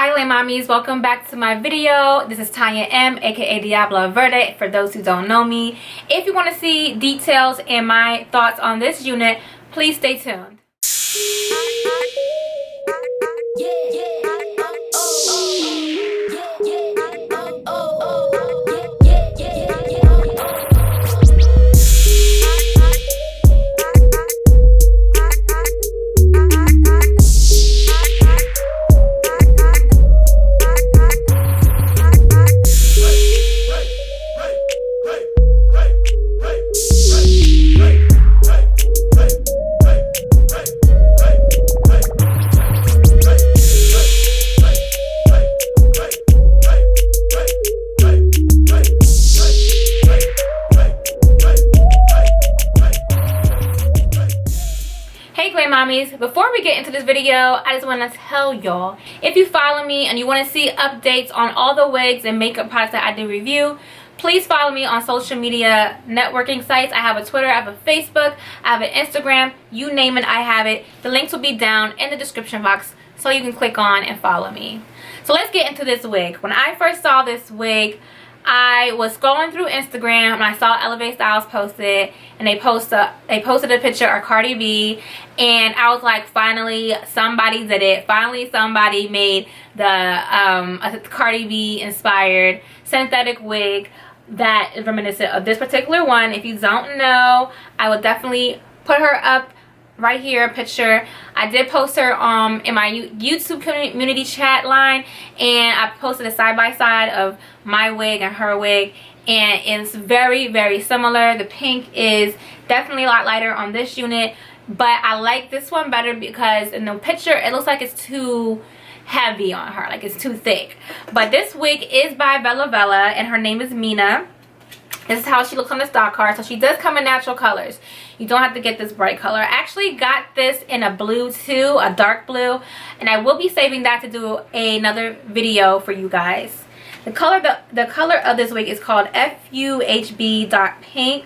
Hi Lay Mommies, welcome back to my video. This is Tanya M, aka Diabla Verde, for those who don't know me. If you want to see details and my thoughts on this unit, please stay tuned. Before we get into this video, I just want to tell y'all, if you follow me and you want to see updates on all the wigs and makeup products that I do review, please follow me on social media networking sites. I have a Twitter, I have a Facebook, I have an Instagram, you name it, I have it. The links will be down in the description box so you can click on and follow me. So let's get into this wig. When I first saw this wig, I was scrolling through Instagram and I saw Elevate Styles post it, and they posted a picture of Cardi B, and I was like, finally somebody did it. Finally somebody made the a Cardi B inspired synthetic wig that is reminiscent of this particular one. If you don't know, I will definitely put her up right here, a picture. I did post her in my YouTube community chat line, and I posted a side-by-side of my wig and her wig, and it's very, very similar. The pink is definitely a lot lighter on this unit, but I like this one better because in the picture it looks like it's too heavy on her, like it's too thick. But this wig is by Vella Vella, and her name is Mina. This is how she looks on the stock card. So she does come in natural colors. You don't have to get this bright color. I actually got this in a blue too, a dark blue, and I will be saving that to do another video for you guys. The color of this wig is called Fuhb.Pink.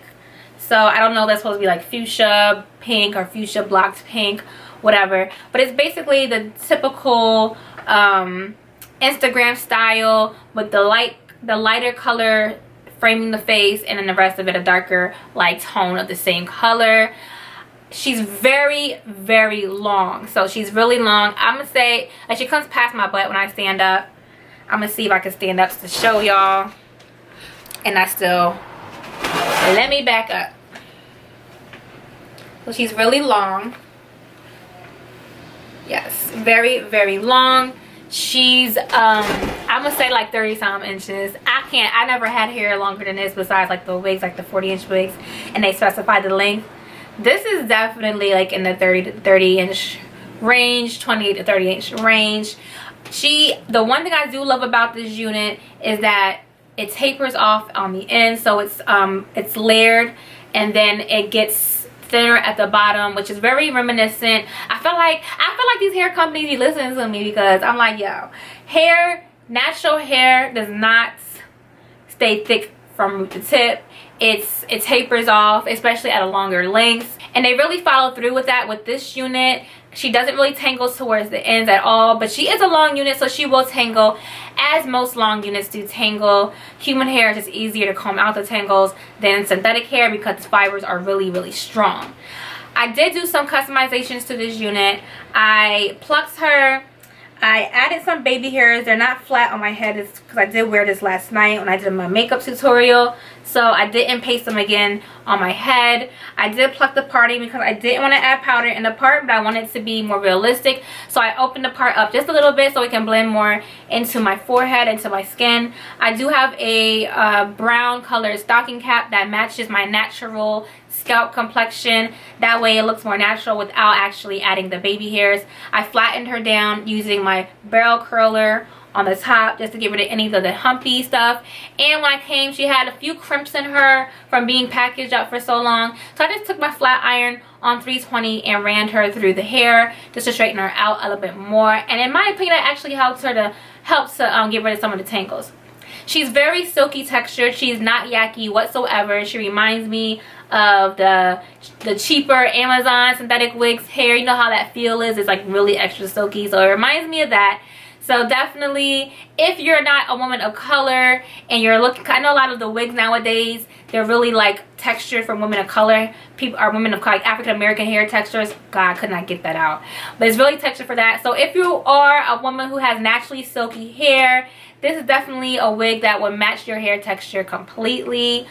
So I don't know if that's supposed to be like fuchsia pink or fuchsia blocked pink, whatever. But it's basically the typical Instagram style with the lighter color framing the face, and then the rest of it a darker light tone of the same color. She's very, very long. So she's really long. I'm gonna say, like, she comes past my butt when I stand up. I'm gonna see if I can stand up to show y'all. And I still, let me back up. So she's really long. Yes, very, very long. She's I'm gonna say like 30-some inches. I never had hair longer than this besides like the wigs, like the 40-inch wigs, and they specify the length. This is definitely like in the 30-inch range, 28 to 30-inch range. The one thing I do love about this unit is that it tapers off on the end, so it's layered, and then it gets thinner at the bottom, which is very reminiscent. I feel like these hair companies be listening to me, because I'm like, yo, natural hair does not stay thick from root to tip. It tapers off, especially at a longer length, and they really follow through with that with this unit. She doesn't really tangle towards the ends at all, but she is a long unit, so she will tangle, as most long units do tangle. Human hair is just easier to comb out the tangles than synthetic hair because the fibers are really, really strong. I did do some customizations to this unit. I plucked her. I added some baby hairs. They're not flat on my head because I did wear this last night when I did my makeup tutorial. So I didn't paste them again on my head. I did pluck the parting because I didn't want to add powder in the part, but I wanted it to be more realistic. So I opened the part up just a little bit so it can blend more into my forehead, into my skin. I do have a brown colored stocking cap that matches my natural scalp complexion. That way it looks more natural without actually adding the baby hairs. I flattened her down using my barrel curler on the top just to get rid of any of the humpy stuff. And when I came, she had a few crimps in her from being packaged up for so long, so I just took my flat iron on 320 and ran her through the hair just to straighten her out a little bit more. And in my opinion, that actually helps her to get rid of some of the tangles. She's very silky textured. She's not yucky whatsoever. She reminds me of the cheaper Amazon synthetic wigs hair. You know how that feel is? It's like really extra silky. So it reminds me of that. So So definitely, if you're not a woman of color and you're looking, I know a lot of the wigs nowadays, they're really like textured for women of color. People are women of color, like African American hair textures. God, I could not get that out. But it's really textured for that. So if you are a woman who has naturally silky hair, this is definitely a wig that would match your hair texture completely.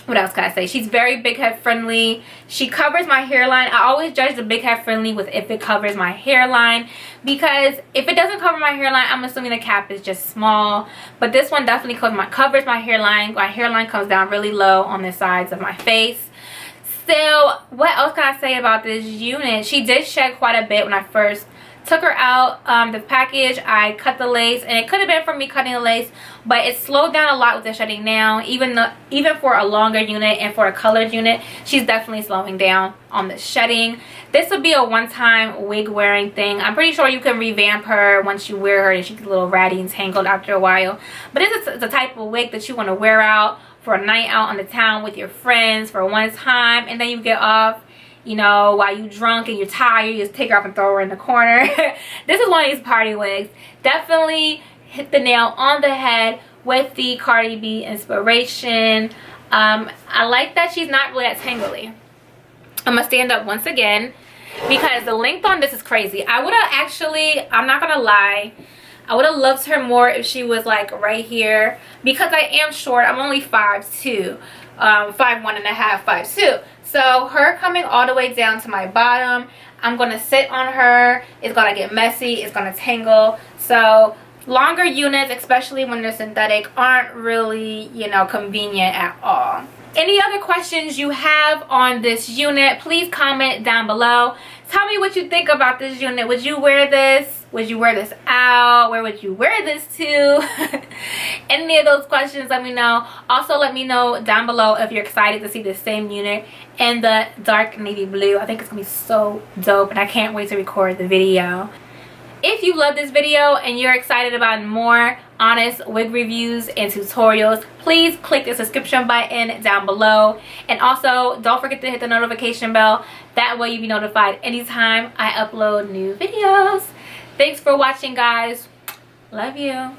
What else can I say? She's very big head friendly. She covers my hairline. I always judge the big head friendly with if it covers my hairline, because if it doesn't cover my hairline, I'm assuming the cap is just small. But this one definitely covers my hairline. My hairline comes down really low on the sides of my face. So what else can I say about this unit? She did shed quite a bit when I first took her out. The package, I cut the lace, and it could have been from me cutting the lace, but it slowed down a lot with the shedding now. Even for a longer unit and for a colored unit, she's definitely slowing down on the shedding. This would be a one-time wig wearing thing. I'm pretty sure you can revamp her once you wear her and she gets a little ratty and tangled after a while. But this is the type of wig that you want to wear out for a night out on the town with your friends for one time, and then you get off, you know, while you drunk and you're tired, you just take her off and throw her in the corner. This is one of these party wigs. Definitely hit the nail on the head with the Cardi B inspiration. I like that she's not really that tangly. I'm gonna stand up once again because the length on this is crazy. I would have actually, I'm not gonna lie, I would have loved her more if she was like right here, because I am short. I'm only 5'2", 5'1.5", 5'2". So her coming all the way down to my bottom, I'm going to sit on her. It's going to get messy. It's going to tangle. So longer units, especially when they're synthetic, aren't really, you know, convenient at all. Any other questions you have on this unit, please comment down below. Tell me what you think about this unit. Would you wear this? Would you wear this out? Where would you wear this to? Any of those questions, let me know. Also, let me know down below if you're excited to see the same unit in the dark navy blue. I think it's gonna be so dope, and I can't wait to record the video. If you love this video and you're excited about more honest wig reviews and tutorials, please click the subscription button down below, and also don't forget to hit the notification bell. That way you'll be notified anytime I upload new videos. Thanks for watching, guys. Love you.